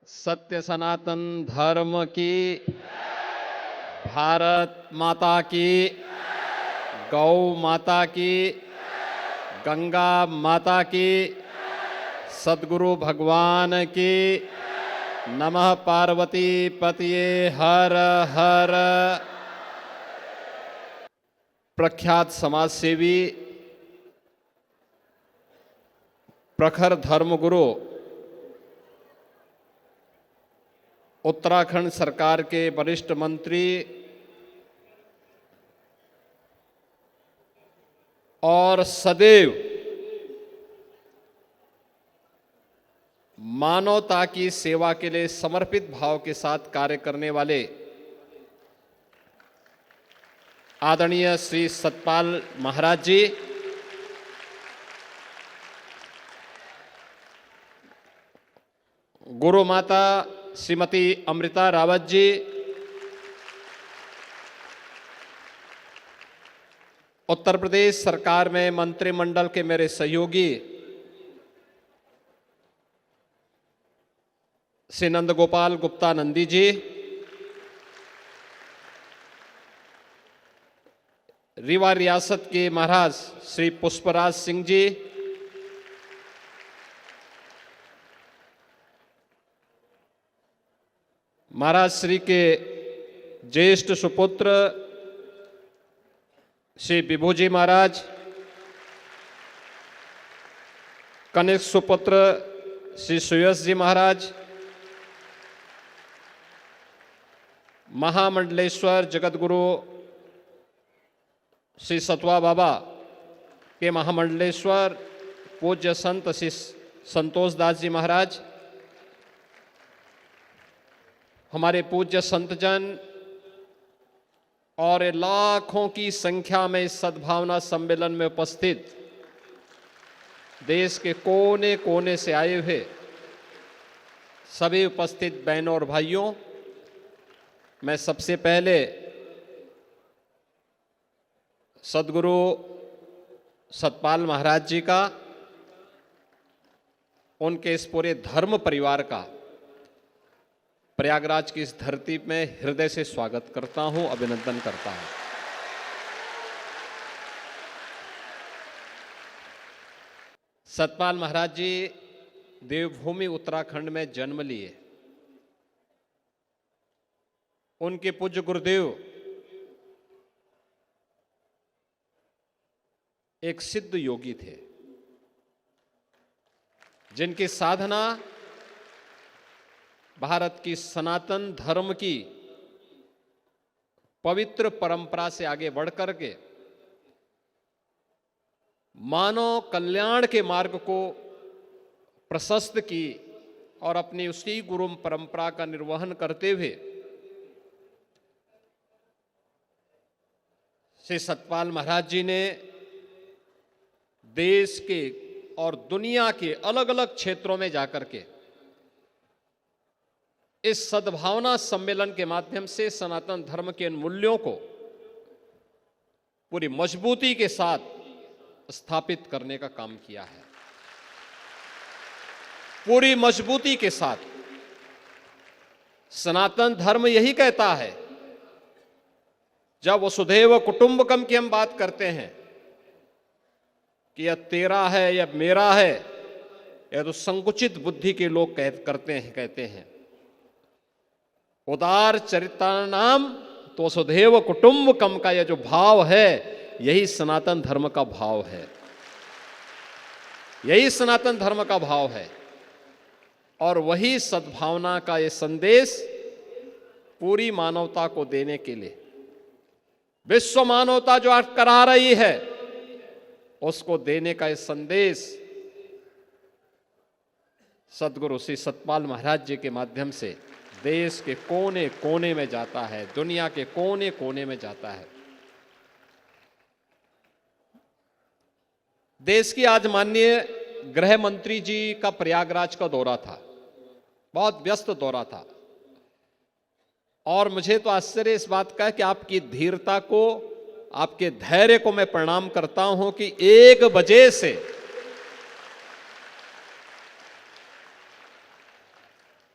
सत्य सनातन धर्म की, भारत माता की, गौ माता की, गंगा माता की, सद्गुरु भगवान की, नमः पार्वती पतिये हर हर। प्रख्यात समाजसेवी, प्रखर धर्मगुरु, उत्तराखंड सरकार के वरिष्ठ मंत्री और सदैव मानवता की सेवा के लिए समर्पित भाव के साथ कार्य करने वाले आदरणीय श्री सतपाल महाराज जी, गुरु माता श्रीमती अमृता रावत जी, उत्तर प्रदेश सरकार में मंत्रिमंडल के मेरे सहयोगी श्री नंदगोपाल गुप्ता नंदी जी, रीवा रियासत के महाराज श्री पुष्पराज सिंह जी, महाराज श्री के ज्येष्ठ सुपुत्र श्री विभूजी महाराज, कनिष्ठ सुपुत्र श्री सुयश जी महाराज, महामंडलेश्वर जगतगुरु श्री सतवा बाबा के महामंडलेश्वर पूज्य संत श्री संतोष दास जी महाराज, हमारे पूज्य संतजन और लाखों की संख्या में इस सद्भावना सम्मेलन में उपस्थित देश के कोने कोने से आए हुए सभी उपस्थित बहनों और भाइयों, मैं सबसे पहले सद्गुरु सतपाल महाराज जी का, उनके इस पूरे धर्म परिवार का प्रयागराज की इस धरती में हृदय से स्वागत करता हूं, अभिनंदन करता हूं। सतपाल महाराज जी देवभूमि उत्तराखंड में जन्म लिए। उनके पूज्य गुरुदेव एक सिद्ध योगी थे, जिनकी साधना भारत की सनातन धर्म की पवित्र परंपरा से आगे बढ़कर के मानव कल्याण के मार्ग को प्रशस्त की और अपनी उसी गुरु परंपरा का निर्वहन करते हुए श्री सतपाल महाराज जी ने देश के और दुनिया के अलग अलग क्षेत्रों में जाकर के इस सद्भावना सम्मेलन के माध्यम से सनातन धर्म के मूल्यों को पूरी मजबूती के साथ स्थापित करने का काम किया है। पूरी मजबूती के साथ सनातन धर्म यही कहता है, जब वसुधैव कुटुंबकम की हम बात करते हैं कि यह तेरा है या मेरा है, यह तो संकुचित बुद्धि के लोग कहते हैं। उदार चरितानाम तो वसुधैव कुटुंबकम का यह जो भाव है, यही सनातन धर्म का भाव है, यही सनातन धर्म का भाव है। और वही सद्भावना का ये संदेश पूरी मानवता को देने के लिए विश्व मानवता जो आज करा रही है, उसको देने का ये संदेश सद्गुरु श्री सतपाल महाराज जी के माध्यम से देश के कोने कोने में जाता है, दुनिया के कोने कोने में जाता है। देश की आज माननीय गृह मंत्री जी का प्रयागराज का दौरा था, बहुत व्यस्त दौरा था, और मुझे तो आश्चर्य इस बात का है कि आपकी धीरता को, आपके धैर्य को मैं प्रणाम करता हूं कि 1 बजे से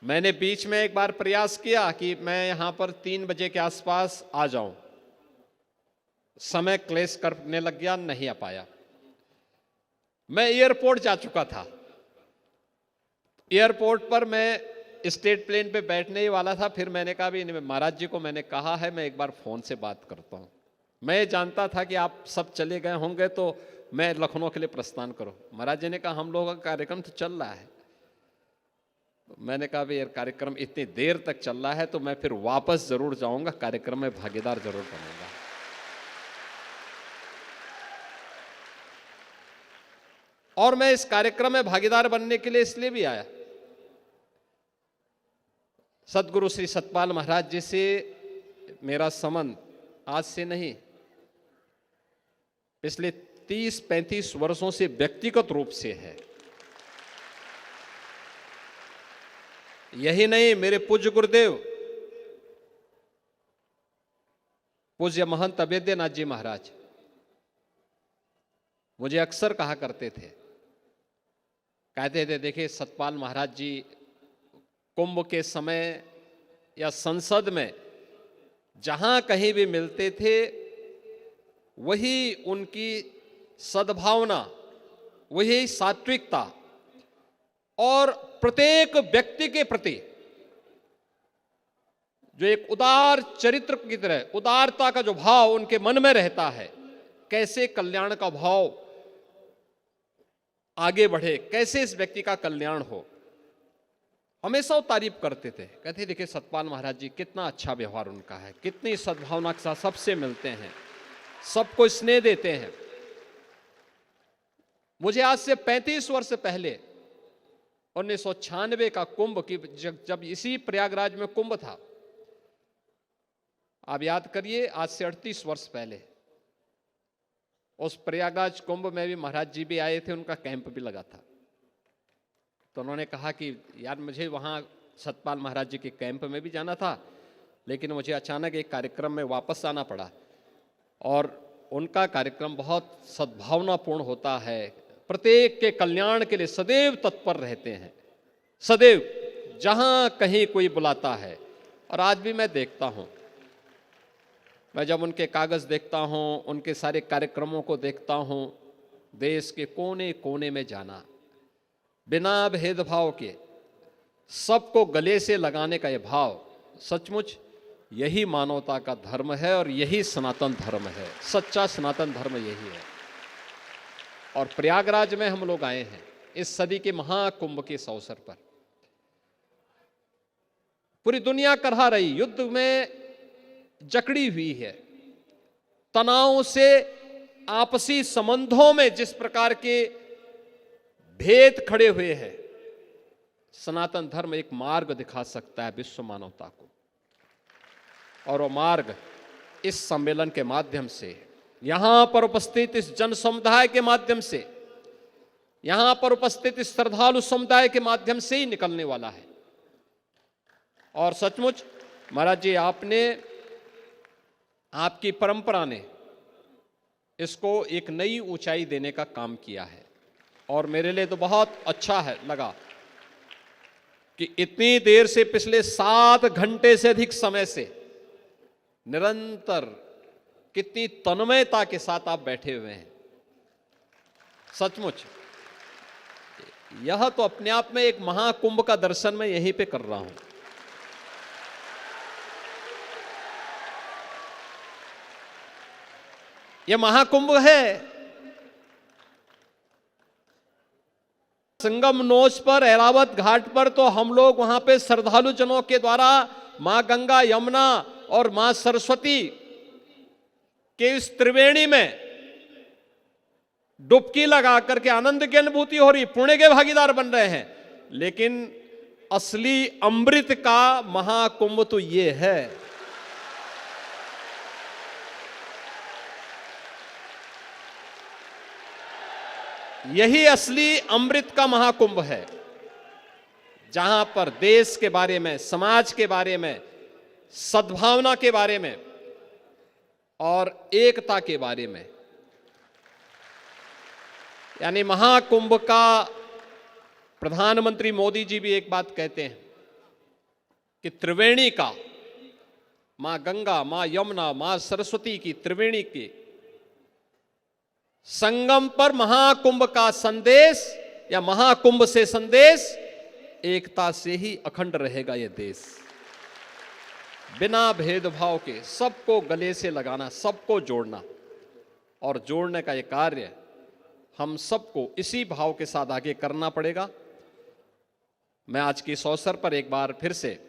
मैंने बीच में एक बार प्रयास किया कि मैं यहां पर 3 बजे के आसपास आ जाऊं, समय क्लेश करने लग गया, नहीं आ पाया। मैं एयरपोर्ट जा चुका था। एयरपोर्ट पर मैं स्टेट प्लेन पे बैठने ही वाला था, फिर मैंने कहा भी महाराज जी को मैंने कहा है मैं एक बार फोन से बात करता हूं। मैं जानता था कि आप सब चले गए होंगे तो मैं लखनऊ के लिए प्रस्थान करूं। महाराज जी ने कहा हम लोगों का कार्यक्रम तो चल रहा है। मैंने कहा भी यार कार्यक्रम इतनी देर तक चल रहा है तो मैं फिर वापस जरूर जाऊंगा, कार्यक्रम में भागीदार जरूर बनूंगा। और मैं इस कार्यक्रम में भागीदार बनने के लिए इसलिए भी आया, सदगुरु श्री सतपाल महाराज जी से मेरा संबंध आज से नहीं, पिछले 30-35 वर्षों से व्यक्तिगत रूप से है। यही नहीं, मेरे पूज्य गुरुदेव पूज्य महंत अवेद्यनाथ जी महाराज मुझे अक्सर कहा करते थे, कहते थे देखिए सतपाल महाराज जी कुंभ के समय या संसद में जहां कहीं भी मिलते थे वही उनकी सद्भावना, वही सात्विकता और प्रत्येक व्यक्ति के प्रति जो एक उदार चरित्र की तरह उदारता का जो भाव उनके मन में रहता है, कैसे कल्याण का भाव आगे बढ़े, कैसे इस व्यक्ति का कल्याण हो, हमेशा वो तारीफ करते थे। कहते देखिए सतपाल महाराज जी कितना अच्छा व्यवहार उनका है, कितनी सद्भावना के साथ सबसे मिलते हैं, सबको स्नेह देते हैं। मुझे आज से 35 वर्ष पहले 1996 का कुंभ की जब इसी प्रयागराज में कुंभ था, आप याद करिए आज से 38 वर्ष पहले उस प्रयागराज कुंभ में भी महाराज जी भी आए थे, उनका कैंप भी लगा था। तो उन्होंने कहा कि यार मुझे वहाँ सतपाल महाराज जी के कैंप में भी जाना था, लेकिन मुझे अचानक एक कार्यक्रम में वापस आना पड़ा। और उनका कार्यक्रम बहुत सद्भावनापूर्ण होता है, प्रत्येक के कल्याण के लिए सदैव तत्पर रहते हैं, सदैव जहाँ कहीं कोई बुलाता है। और आज भी मैं देखता हूँ, मैं जब उनके कागज़ देखता हूँ, उनके सारे कार्यक्रमों को देखता हूँ, देश के कोने कोने में जाना, बिना भेदभाव के सबको गले से लगाने का ये भाव, सचमुच यही मानवता का धर्म है और यही सनातन धर्म है, सच्चा सनातन धर्म यही है। और प्रयागराज में हम लोग आए हैं इस सदी के महाकुंभ के इस अवसर पर। पूरी दुनिया करहा रही, युद्ध में जकड़ी हुई है, तनाव से आपसी संबंधों में जिस प्रकार के भेद खड़े हुए हैं, सनातन धर्म एक मार्ग दिखा सकता है विश्व मानवता को। और वो मार्ग इस सम्मेलन के माध्यम से, यहां पर उपस्थित इस जन समुदाय के माध्यम से, यहां पर उपस्थित इस श्रद्धालु समुदाय के माध्यम से ही निकलने वाला है। और सचमुच महाराज जी आपने, आपकी परंपरा ने इसको एक नई ऊंचाई देने का काम किया है। और मेरे लिए तो बहुत अच्छा है लगा कि इतनी देर से, पिछले 7 घंटे से अधिक समय से निरंतर कितनी तन्मयता के साथ आप बैठे हुए हैं। सचमुच यह तो अपने आप में एक महाकुंभ का दर्शन मैं यहीं पे कर रहा हूं। यह महाकुंभ है। संगम नोच पर, ऐरावत घाट पर तो हम लोग वहां पे श्रद्धालु जनों के द्वारा मां गंगा, यमुना और मां सरस्वती के इस त्रिवेणी में डुबकी लगा करके आनंद की अनुभूति हो रही, पुण्य के भागीदार बन रहे हैं। लेकिन असली अमृत का महाकुंभ तो ये है। यही असली अमृत का महाकुंभ है, जहां पर देश के बारे में, समाज के बारे में, सद्भावना के बारे में और एकता के बारे में, यानी महाकुंभ का प्रधानमंत्री मोदी जी भी एक बात कहते हैं कि त्रिवेणी का, मां गंगा, मां यमुना, मां सरस्वती की त्रिवेणी के संगम पर महाकुंभ का संदेश या महाकुंभ से संदेश, एकता से ही अखंड रहेगा ये देश। बिना भेदभाव के सबको गले से लगाना, सबको जोड़ना, और जोड़ने का ये कार्य हम सबको इसी भाव के साथ आगे करना पड़ेगा। मैं आज के इस अवसर पर एक बार फिर से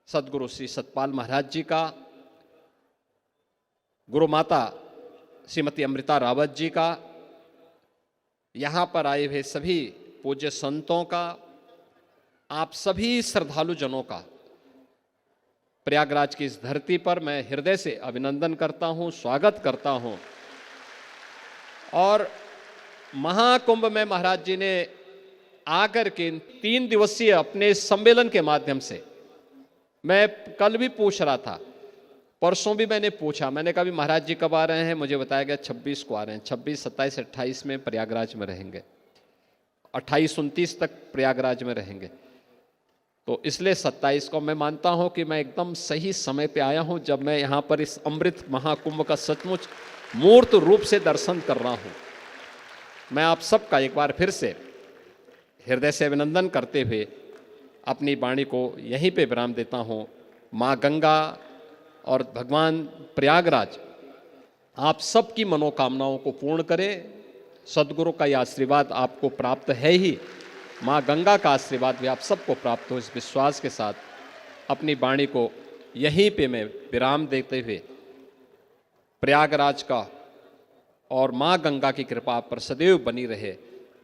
सदगुरु श्री सतपाल महाराज जी का, गुरु माता श्रीमती अमृता रावत जी का, यहाँ पर आए हुए सभी पूज्य संतों का, आप सभी श्रद्धालु जनों का प्रयागराज की इस धरती पर मैं हृदय से अभिनंदन करता हूँ, स्वागत करता हूँ। और महाकुंभ में महाराज जी ने आकर के 3 दिवसीय अपने सम्मेलन के माध्यम से, मैं कल भी पूछ रहा था, परसों भी मैंने पूछा, मैंने कहा भी महाराज जी कब आ रहे हैं, मुझे बताया गया 26 को आ रहे हैं। 26, 27, 28 में प्रयागराज में रहेंगे, 28, 29 तक प्रयागराज में रहेंगे। तो इसलिए 27 को मैं मानता हूं कि मैं एकदम सही समय पे आया हूं, जब मैं यहां पर इस अमृत महाकुंभ का सचमुच मूर्त रूप से दर्शन कर रहा हूं। मैं आप सबका एक बार फिर से हृदय से अभिनंदन करते हुए अपनी वाणी को यहीं पे विराम देता हूं। माँ गंगा और भगवान प्रयागराज आप सबकी मनोकामनाओं को पूर्ण करें। सदगुरु का यह आशीर्वाद आपको प्राप्त है ही, माँ गंगा का आशीर्वाद भी आप सबको प्राप्त हो, इस विश्वास के साथ अपनी वाणी को यहीं पे मैं विराम देते हुए प्रयागराज का और माँ गंगा की कृपा आप पर सदैव बनी रहे,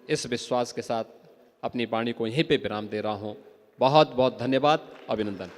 इस विश्वास के साथ अपनी वाणी को यहीं पे विराम दे रहा हूँ। बहुत बहुत धन्यवाद, अभिनंदन।